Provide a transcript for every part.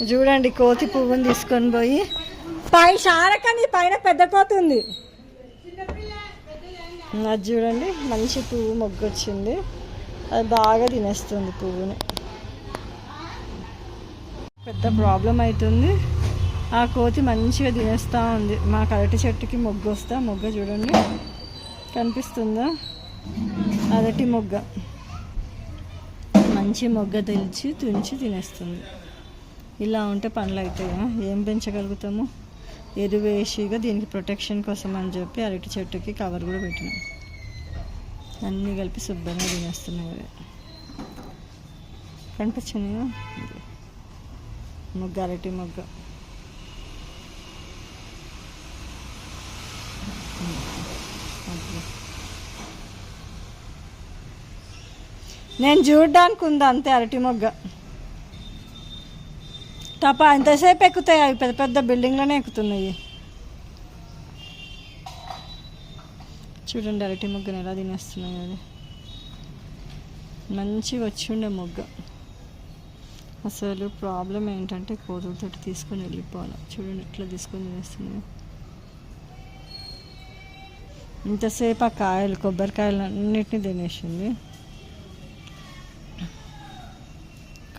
చూడండి కోతి పువ్వుని తీసుకొని పోయి పై షారకని పైన పెద్ద కోతి ఉంది. అది చూడండి మంచి పువ్వు మొగ్గు వచ్చింది, అది బాగా తినేస్తుంది పువ్వుని. పెద్ద ప్రాబ్లం అవుతుంది. ఆ కోతి మంచిగా తినేస్తూ ఉంది. మా అరటి చెట్టుకి మొగ్గ వస్తా, మొగ్గ చూడండి కనిపిస్తుందా, అరటి మొగ్గ, మంచి మొగ్గ తుంచి తినేస్తుంది. ఇలా ఉంటే పనులు అవుతాయా? ఏం పెంచగలుగుతాము? ఎరువు వేసిగా దీనికి ప్రొటెక్షన్ కోసం అని చెప్పి అరటి చెట్టుకి కవర్ కూడా పెట్టినాం. అన్నీ కలిపి శుభ్రంగా తినేస్తున్నాయి. కనిపించినాయా? మొగ్గ, అరటి మొగ్గ. నేను చూడడానికి ఉందా అంతే అరటి మొగ్గ. టపా ఎంతసేపు ఎక్కుతాయి, అవి పెద్ద పెద్ద బిల్డింగ్లోనే ఎక్కుతున్నాయి. చూడండి అరటి మొగ్గను ఎలా తినేస్తున్నాయి. అది మంచిగా వచ్చి ఉండే మొగ్గ. అసలు ప్రాబ్లం ఏంటంటే కోతులతో తీసుకొని వెళ్ళిపోవాలి. చూడండి ఎట్లా తీసుకొని తినేస్తున్నాయి. ఇంతసేపు ఆ కాయలు, కొబ్బరికాయలు అన్నిటినీ తినేసింది.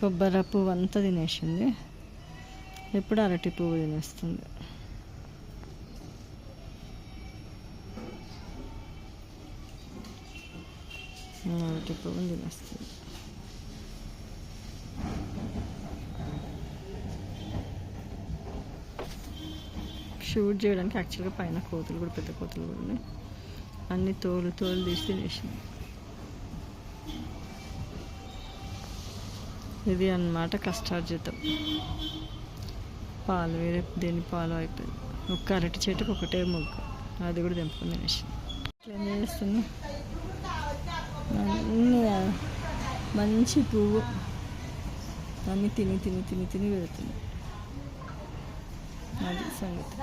కొబ్బరి పువ్వు అంతా తినేసింది. ఎప్పుడు అరటి పువ్వు తినేస్తుంది. అరటి పువ్వుని తినేస్తుంది. షూట్ చేయడానికి యాక్చువల్గా పైన కోతులు కూడా, పెద్ద కోతులు కూడా ఉన్నాయి. అన్ని తోలు తీసి తినేసింది. ఇది అన్నమాట కష్టార్జితం. పాలు వేరే దేని పాలు అయిపోయింది. ఒక్క అరటి చెట్టుకు ఒకటే మొగ్గ, అది కూడా తెంపుకొని తినేసింది. ఏం చేస్తుంది? అన్నీ మంచి పువ్వు అన్నీ తిని వెళ్తుంది. అది సంగతి.